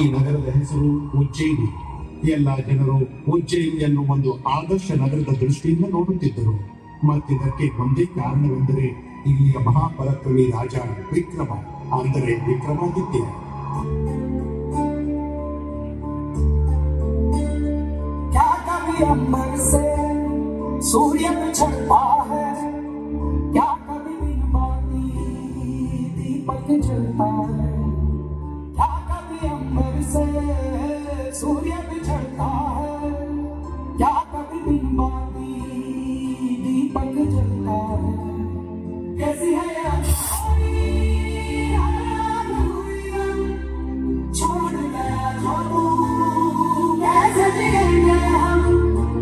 ಈ ನಗರದ ಹೆಸರು ಉಜ್ಜಯಿನಿ. ಎಲ್ಲ ಜನರು ಉಜ್ಜಯಿನಿಯನ್ನು ಒಂದು ಆದರ್ಶ ನಗರದ ದೃಷ್ಟಿಯಿಂದ ನೋಡುತ್ತಿದ್ದರು. ಮತ್ತಿದಕ್ಕೆ ಒಂದೇ ಕಾರಣವೆಂದರೆ ಇಲ್ಲಿಯ ಮಹಾಪರಾಕ್ರಮಿ ರಾಜ ವಿಕ್ರಮ, ಅಂದರೆ ವಿಕ್ರಮಾದಿತ್ಯ. अंबर से सूर्य बिछड़ता है, क्या कभी बिन बाती दीपक जलता है। क्या कभी अंबर से सूर्य बिछड़ता है, क्या कभी बिन बाती दीपक जलता है। कैसी है छोड़ गया छोड़ू कैसे जिएंगे हम,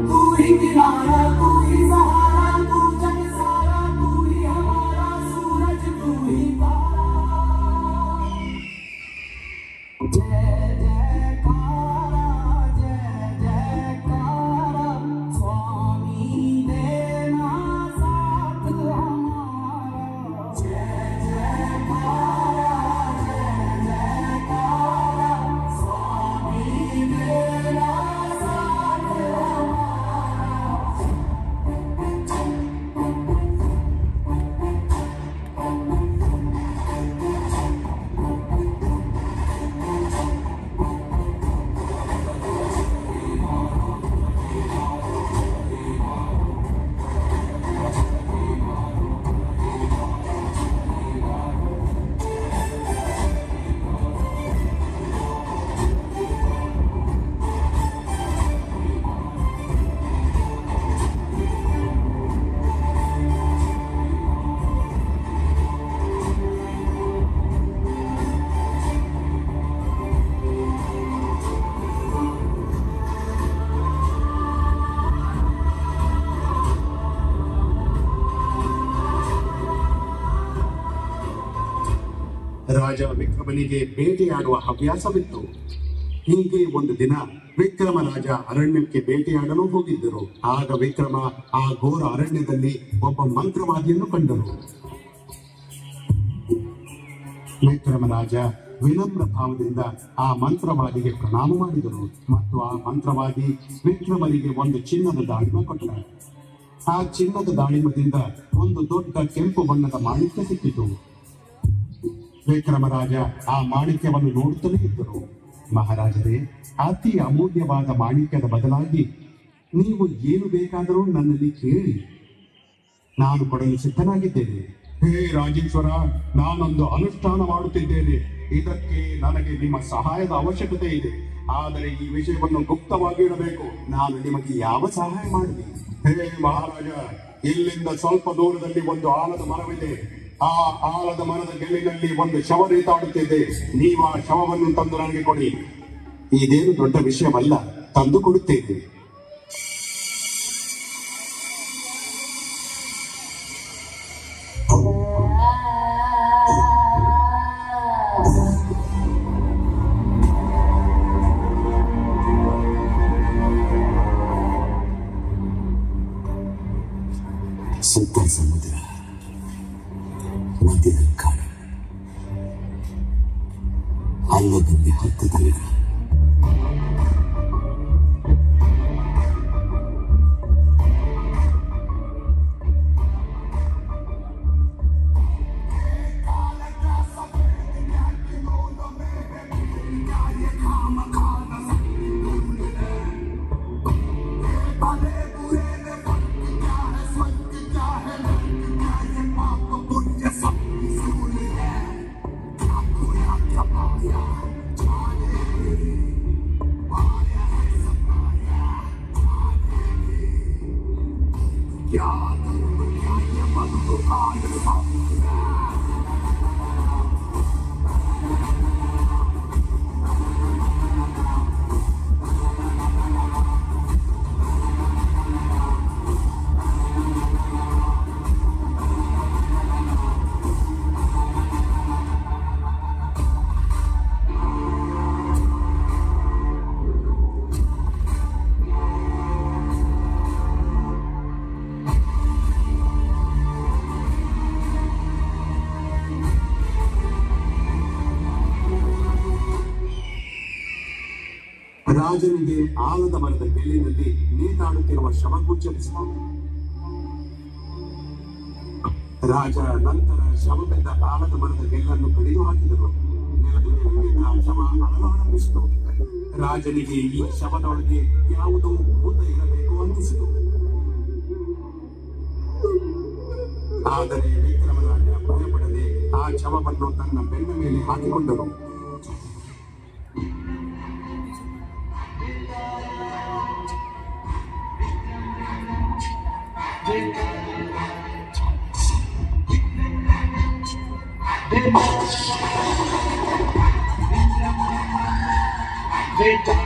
तू ही किनारा तू ही सहारा तू जग सारा, तू ही हमारा सूरज तू ही तारा। जय जयकारा जय जयकारा, स्वामी देना साथ हमारा। जय जयकारा जय जयकारा, स्वामी देना साथ हमारा। ರಾಜ ವಿಕ್ರಮನಿಗೆ ಬೇಟೆಯಾಡುವ ಹವ್ಯಾಸವಿತ್ತು. ಹೀಗೆ ಒಂದು ದಿನ ವಿಕ್ರಮ ರಾಜ ಅರಣ್ಯಕ್ಕೆ ಬೇಟೆಯಾಡಲು ಹೋಗಿದ್ದರು. ಆಗ ವಿಕ್ರಮ ಆ ಘೋರ ಅರಣ್ಯದಲ್ಲಿ ಒಬ್ಬ ಮಂತ್ರವಾದಿಯನ್ನು ಕಂಡರು. ವಿಕ್ರಮ ರಾಜ ವಿನಮ್ರ ಭಾವದಿಂದ ಆ ಮಂತ್ರವಾದಿಗೆ ಪ್ರಣಾಮ ಮಾಡಿದರು ಮತ್ತು ಆ ಮಂತ್ರವಾದಿ ವಿಕ್ರಮನಿಗೆ ಒಂದು ಚಿನ್ನದ ದಾಳಿಮ ಕೊಟ್ಟ. ಆ ಚಿನ್ನದ ದಾಳಿಮದಿಂದ ಒಂದು ದೊಡ್ಡ ಕೆಂಪು ಬಣ್ಣದ ಮಾಣಿಕ್ಯ ಸಿಕ್ಕಿತು. ವಿಕ್ರಮರಾಜ ಆ ಮಾಣಿಕ್ಯವನ್ನು ನೋಡುತ್ತಲೇ ಇದ್ದರು. ಮಹಾರಾಜರೇ, ಅತಿ ಅಮೂಲ್ಯವಾದ ಮಾಣಿಕ್ಯದ ಬದಲಾಗಿ ನೀವು ಏನು ಬೇಕಾದರೂ ನನ್ನಲ್ಲಿ ಕೇಳಿ, ನಾನು ಕೊಡಲು ಸಿದ್ಧನಾಗಿದ್ದೇನೆ. ಹೇ ರಾಜೇಶ್ವರ, ನಾನೊಂದು ಅನುಷ್ಠಾನ ಮಾಡುತ್ತಿದ್ದೇನೆ. ಇದಕ್ಕೆ ನನಗೆ ನಿಮ್ಮ ಸಹಾಯದ ಅವಶ್ಯಕತೆ ಇದೆ. ಆದರೆ ಈ ವಿಷಯವನ್ನು ಗುಪ್ತವಾಗಿ ಇಡಬೇಕು. ನಾನು ನಿಮಗೆ ಯಾವ ಸಹಾಯ ಮಾಡಲಿ? ಹೇ ಮಹಾರಾಜ, ಇಲ್ಲಿಂದ ಸ್ವಲ್ಪ ದೂರದಲ್ಲಿ ಒಂದು ಆಲದ ಮರವಿದೆ. ಆ ಆಲದ ಮರದ ಗೆಲ್ಲಿನಲ್ಲಿ ಒಂದು ಶವ ನೇತಾಡುತ್ತಿದೆ. ನೀವು ಆ ಶವವನ್ನು ತಂದು ನನಗೆ ಕೊಡಿ. ಇದೇನು ದೊಡ್ಡ ವಿಷಯವಲ್ಲ, ತಂದು ಕೊಡುತ್ತೇನೆ. ಸುತ್ತ ಸಮುದ್ರ, ಮಧ್ಯದಲ್ಲಿ ಕಾಡು, ಅಲ್ಲದಲ್ಲಿ ಹತ್ತದಲ್ಲ. ರಾಜನಿಗೆ ಆಲದ ಮರದ ಗೆಲ್ಲಿನಲ್ಲಿ ನೇತಾಡುತ್ತಿರುವ ಶವ ಗೋಚರಿಸಿತು. ರಾಜ ನಂತರ ಶವ ಬಿದ್ದ ಆಲದ ಮರದ ಗೆಲ್ಲನ್ನು ಕಡಿದು ಹಾಕಿದರು. ನೆಲದ ಮೇಲೆ ಬಿದ್ದ ಶವ ಅಳಲಾರಂಭಿಸಿತು. ರಾಜನಿಗೆ ಈ ಶವದೊಳಗೆ ಯಾವುದೋ ಭೂತ ಇರಬೇಕು ಅನ್ನಿಸಿತು. ಆದರೆ ವಿಕ್ರಮರಾಜ ಭಯಪಡದೆ ಆ ಶವವನ್ನು ತನ್ನ ಬೆನ್ನ ಮೇಲೆ ಹಾಕಿಕೊಂಡರು. They